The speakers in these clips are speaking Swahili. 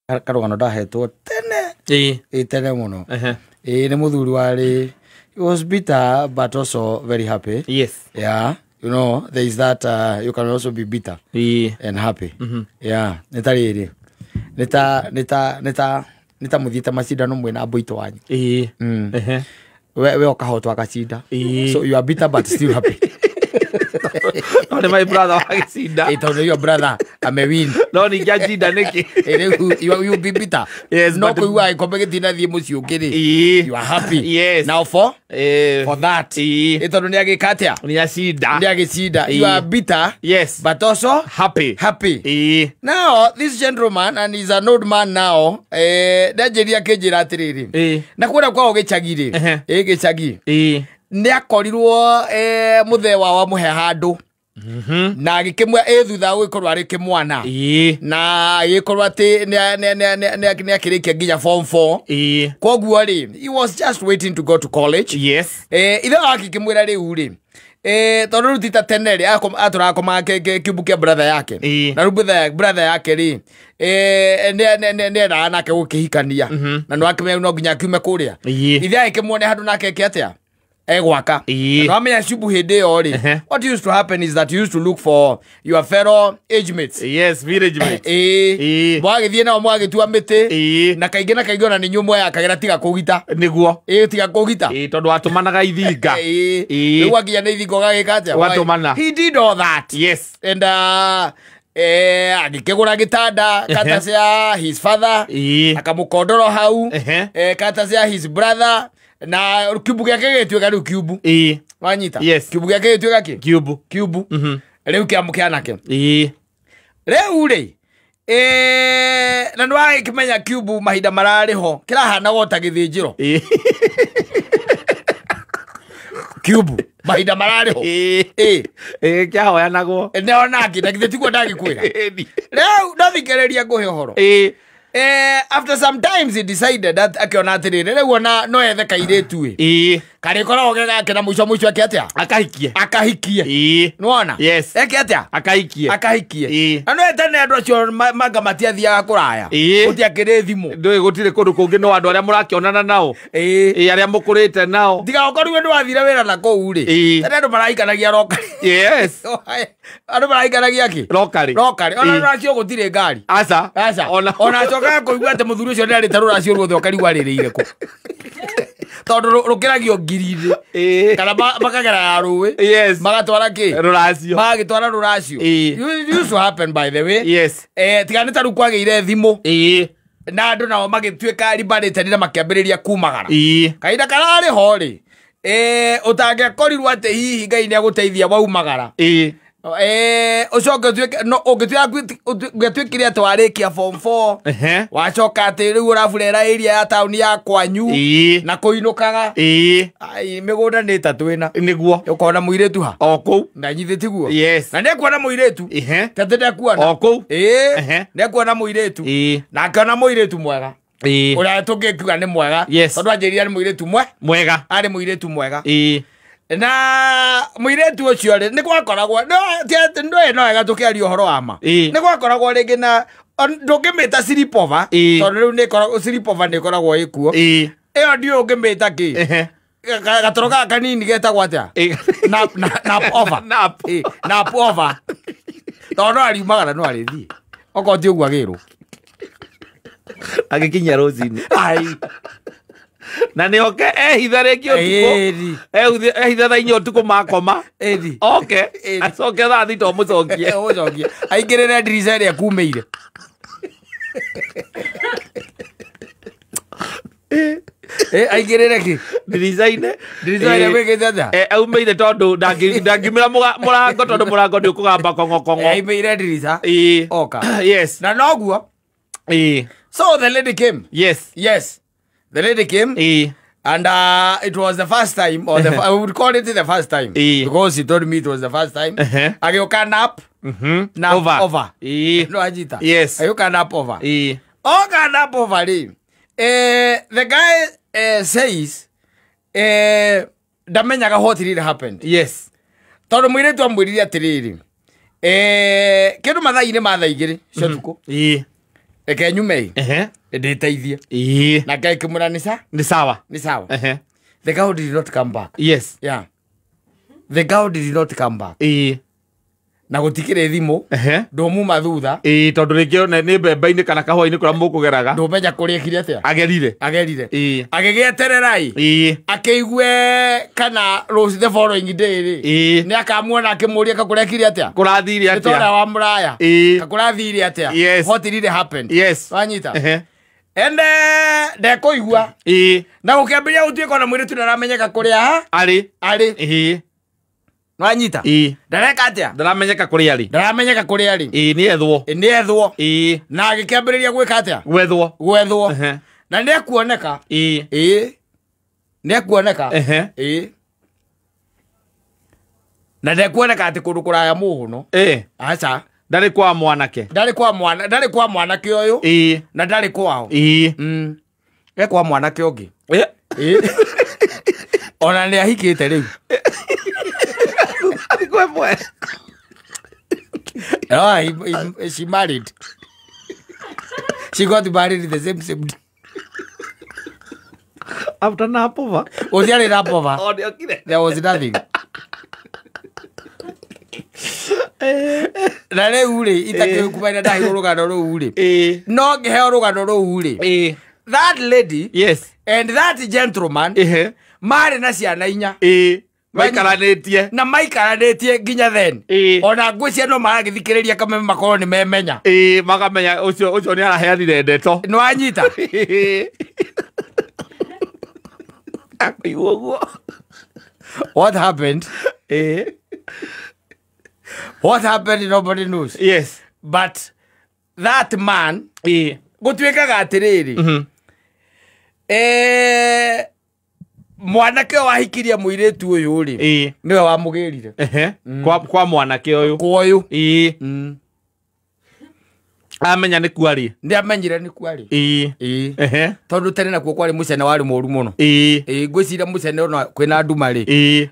karugano ndahetwo tene tene muno ni muthuri wari he was bitter but also very happy. Yes. Yeah, you know there is that you can also be bitter and happy. Yeah, nitariri nita muthita macindano mwe na boito wanyu we okahotwa akacinda, so you are bitter but still happy. No, my brother akacinda. Your brother win. No, ni gacida niki. You be bitter. Yes, no, but you are competing thie mucio ngiri. You are happy. Yes. Now for that. Itondo ni agikatia. Ni acida. Ni agicida. You are bitter. Yes. But also happy. Happy. Now this gentleman, and he's an old man now. Dajeria kejira atiriri. Na kwenda kwao gicagiri. Gicagi. Ni akorirwo muthewa wa muhe handu na agikimwe thutha gwikorwa ari kimwana na yikorwa ati ni akirikia nginya form 4 koguo ri he was just waiting to go to college. Yes. Ithe akikimwira riu ri tondu rutita tene ri aturakoma kiubu kia brother yake na rubu brother yake ri ne nake gukihikania na no akime no nginya kiume kuria ithe akimwone handu nake kiatia egwaka no amenya shubu hede ori. What used to happen is that you used to look for your fellow age mates. Yes, village mates. Mwagithie na mwagitua miti na kaingĩ ona ni nyumwe akagira tiga kugita niguo tiga kugita tondu atumanaga ithinga riu aginya ni ithingo gagikate watumana. He did all that. Yes. And agikigura gitanda kata ya his father akamukondoro hau kata ya his brother na kiubu gyake gitweka riu kiubu wanyita. Yes. Kiubu gyake gitweka ki kiubu riu kiamukea nake riu ri na ndwa kimenya kiubu mahinda marariho kirahana gota githinjiro kiubu mahinda marariho kiahoyanagwo neonaki na githitiguo ndagikwira riu ndathikiriria nguhe uhoro after some times he decided that akiona atiriri riu no ethe kairetu karikoragwo gegake na muico akiatia akahikie nuona. Yes. Akiatia akahikie na no etene andu acio manga matiathiaga kuraya gutiakiri thimu ndui gutire kundu kungi no andu aria murakionana nao aria mukurite nao diga okorwe ndu athire wira na kou ri tene andu maraikanagia rokari. Yes. Andu maraikanagia ki rokari ona racio gutire ngari aca ona coka kuigua ati muthuri ucio ndari tarura acio ruothe okarigwa ririre ku tondu rukiragio ngiriri kana makagera ruwi. Yes. Magatwara ki ruracio magitwara ruracio. Used to happen by the way. Yes. Tigani taru kwagire thimu na andu nao magitweka ribarite na makiambiriria kumagara kaida karari hori utangekorirwo ati hihi Ngai ni aguteithia waumagara ucoke twike no ugitwikire ati warikia form 4 wacoka ati riu urafurera area ya town ya kwanyu na kuinukaga ai migunda ni tatwina niguo ukona muiretu ha oku na nyithitiguo. Yes. Na ndekuona muiretu tete ndekuona oku ndekuona muiretu na akona muiretu mwega uria tungikuga ni mwega tondu anjiria ni muiretu mwega ari muiretu mwega na muiretu ucio ri ni gwakoragwo ndo eno ega tukiaria uhoro wama ni gwakoragwo ringi na ndungimita slipova tondu riu ni koragwo slipova ni koragwo ikuo iyo ndio ungimita ki gatoro ga kanini getagwo atia nap over tondu ariumagara no arithie oko ti uguo agirwo agikinya rozini ai na ni oke ehitha rĩngĩ ũtukũ ehitha thaa 4 ũtukũ makoma oke acoke thaa 3 to mũcokie aingĩrĩre ndirica ĩrĩa kumĩire aingĩrĩre ki ndirica-inĩ ĩrĩa gwĩkĩte atĩa aumĩire tondũ ndangimĩra mũrango tondũ mũrango nĩ ũkũgamba kong'o aimĩire ndirica oka. Yes. Na noguo so the lady came. Yes. The lady came and it was the first time, or I would call it the first time because he told me it was the first time. Agioka nap over. No ajita. Yes. Agioka nap over. Oka nap over. The guy says ndamenyaga what really happened. Yes. Tondu mwiretu amwiririe atiriri kindu mathaa-ini ma thaa igiri cia tuku Reke nyume. Nditeithie. Na Ngai kimura ni sawa. Ni sawa. The girl did not come back. Yes. Yeah. The girl did not come back. Na gutikire thimu ndumuma thutha tondu rikio ni mbembe-ini kana kahua-ini kuria mukugeraga ndumenya kuria kire atia agerire agigietererai akeigue kana rose the following day ni akamuona akimuria kakuria kire atia kurathire atia tora wa muraya kakurathire atia what did happen wanyita ende ndekuigua na gukiambiria gutuika na mwiri tunaramenyeka kuria ari Nwanyita. Ndareka atia? Ndaramenyeka kuri ari. Ndaramenyeka kuri ari. Ni ethwo. Ni ethwo. Na agikiambiriria gwika atia? Gwethwo. Na ni ekuoneka. Ni ekuoneka. Na ndekuoneka ati kundu kuraya muhuno. Acha. Ndari kwa mwanake. Ndari kwa mwanake uyu. Na ndari kwao. Kwa mwanake ungi. Ona ni ahikite riu. Oh, she married. She got married the same day. After Napova? Was there Napova? Oh, there was nothing. Na rĩu rĩ itakĩkumana ndahi rũgano rũu rĩ no ngĩheo rũgano rũu rĩ that lady and that gentleman marĩ na ciana 4 maikaranĩtie na maikaranĩtie nginya then ona ngwĩcia no maragĩthikĩrĩria kameme makorwo nĩ memenya makamenya ũcio nĩ araheanire ndeto nĩ wanyita akĩigua ũguo what happened what happened nobody knows but that man gũtuĩkaga atĩrĩrĩ mwanake wahikirie muiritu uyu ri niwe wamugirire kwa mwanake uyu koyu amenya ni kwari ndi amenyire ni kwari tondu tene nakuo kwari mucene wari moru muno ngwicira mucene ona kwina ndumari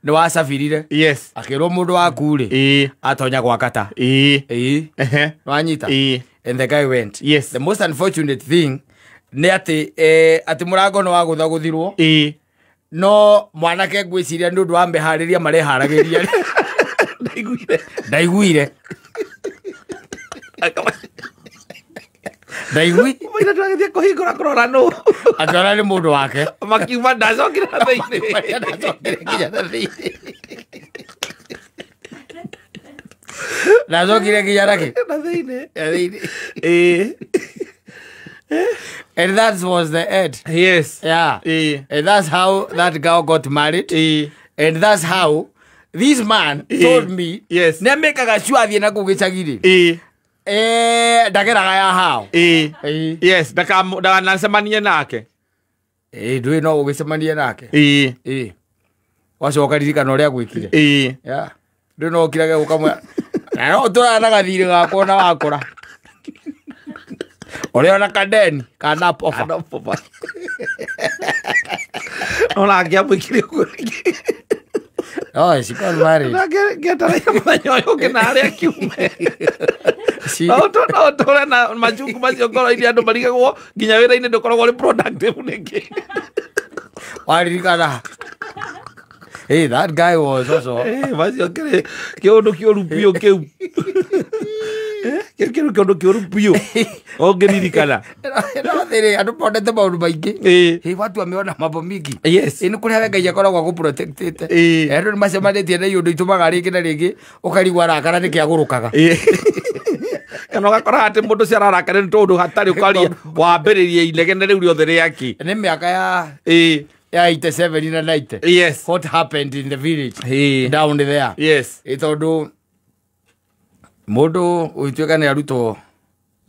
ni wasafirire akirwo mundu waku ri atonya gwakata wanyita and the guy went the most unfortunate thing ni ati murango no wagutha guthirwo no mwanake ngwiciria ndu wa mbehariria mareharagiria ndaiguire Maina twagithie kuhingura kurora no akora ni mundu wake makiuma ndacokire na thiini ndacokire nginya rake na thiini and that was the end. And that's how that girl got married. And that's how this man told me ne mekaga sure athie na kugicagiri ndageraga ya hao ndakanacemanie nake ndui no ugicemanie nake wacoka ririkana uria gwikire ndui no ukirage gukamwe na no turana gathiri gakwa na wakora Ore ona kadeni kana pofa. Ona agia mwikire kuri. Oh, she got married. Na geta ya yo kenare akiume. No to na majuku macio ngoro iria andu marigagwo nginya wira-ini ndukoragwo ri productive niki. Waririkana. Hey, that guy was also. Macio kire kiundu kioru pio kiu. Kero kiondo kioru pio. Ongeririkana. No thiri andu protect maundu maingi. Watu wameona mambo mingi. Ni kuria Ngai akoragwo guprotectite. Andu ni macemanitie na iundu itumaga ringi na ringi ukarigwa rakara ni kiagurukaga. Kana gakora ati mundu cia rarakare ni tondu hatari ukaria wambiririe inegene riu riothe riaki. Ni miaka ya 87 na 90. What happened in the village down there? Tondu mundu uituika ni aruto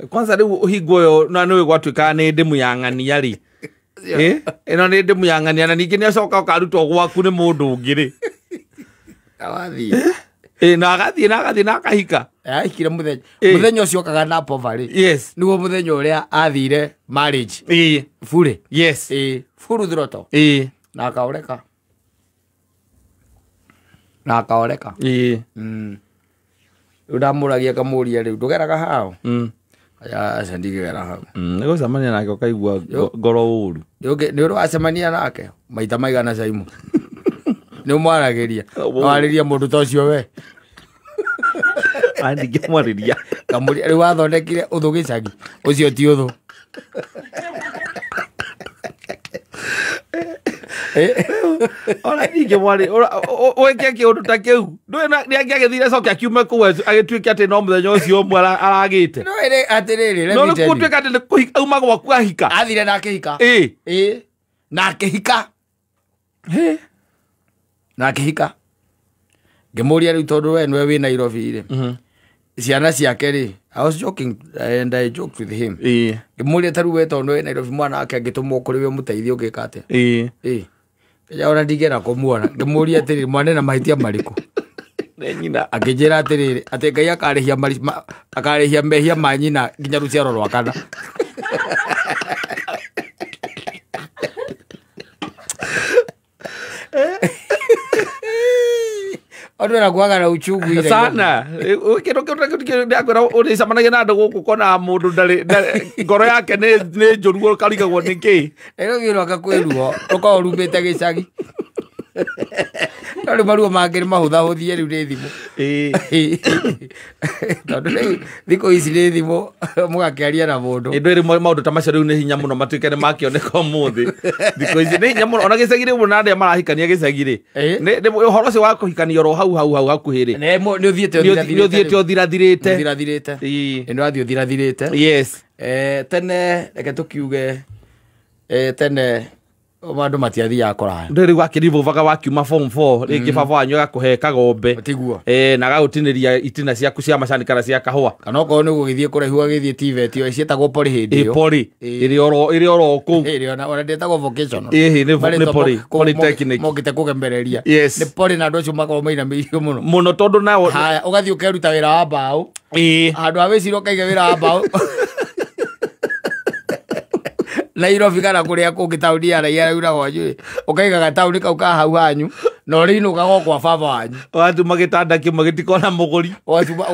kwanza riu uhingo yo na niwe gwatuika ni ndimu ya ng'ania ri ino ni ndimu ya ng'ania na ningi ni acoka ukaruto gwaku ni mundu ungi ri awathi na agathi na akahika ahikire muthenya ucio kaga na pova ri niwo muthenya uria athire marriage fure furu droto na akaoreka Udamuragia kamuria riu ndugeraga hao aca ndigegera hau nĩgũ cemania nake ũkaigua ngoro ũru nĩ ũrĩ wacemania nake maita maigana Caimu nĩ ũmwaragĩria warĩria mũndũ ta ũcio we ndingĩmwarĩria kamũria rĩu wathondekire ũthũ gĩcagi ũcio ti ũthũ ona ndingĩmwarĩ ũĩke kĩũndũ ta kĩu nĩangĩagĩthire coke akiume kũu agĩtuĩke atĩ no mũthenya ũcio ũmwe aragĩte no gũtuĩka atĩ nĩ auma gwaku ahika athire na akĩhika na akĩhika na akĩhika ngĩmũria rĩu tondũ we nĩwe wĩ Nairobi rĩ ciana ciake rĩ I was joking and I joked with him ngĩmũria ta rĩu we tondũ wĩ Nairobi mwana wake angĩtũmwo kũrĩ we mũteithie ũngĩka atĩa ya ona ndigera kũmuona ngĩmũria atĩrĩrĩ mwana na mahĩtia marĩkũ nyina akĩnjĩra atĩrĩrĩ atĩ Ngai akarĩhia mehia ma nyina nginya rũciaro rwa kana Odu na kuaga na uchungu ile sana kĩndũ kĩu ndĩakwĩra ũrĩcemanagia na andũ gũkũ kona mũndũ ndarĩ ngoro yake nĩ njũru karigagwo nĩkĩ ĩrũgĩrwo akakwĩruo ũkaũrumĩte gĩcagi Tari maruo mangĩ mahũthahũthie rĩu nĩ thimũ tondũ thikũ ici nĩ thimũ mũgakĩaria na mũndũ ĩndũ ĩrĩ maũndũ ta macio rĩu nĩ hinya mũno matuĩke nĩ makĩoneka ũmũthĩ thikũ ici nĩ hinya mũno ona gĩcagi rĩu na andũ marahikania gĩcagi rĩ ũhoro ũcio wa kũhikania ro hau hakuhĩ rĩ nĩ ũthiĩte ũthirathirĩte nĩ wathiĩ ũthirathirĩte yes tene reke tũkiuge tene Omando matiathiaga kũraya ndĩrĩ wakĩrivovaga wakiuma form 4 rĩngĩ baba wanyu agakũhe kagombe na agagũtinĩria itina ciaku cia macani kana cia kahũa kana okorwo nĩ gũgĩthiĩ kũraihu agĩthiĩ TVET ĩyo ciĩtagwo poli hĩndĩ ĩyo poli ĩrĩ oro kũu ona ndĩtagwo vocational nĩ poli polytechnic mokĩte kũgembereria nĩ poli na andũ acio makorwo mainamĩirio mũno tondũ nao haya ũgathiĩ ũkeruta wĩra wa mbaũ handũ ha wĩciri ũkaige wĩra wa mbaũ Nairobi kana kũrĩa kũngĩ taũni ya raia rĩu na gwanyu ũkaiga gataũni kau ka hau hanyu na ũrĩinũka gwa kwa baba wanyu watuma gĩtanda kĩmwe gĩtikona mũgũri watuma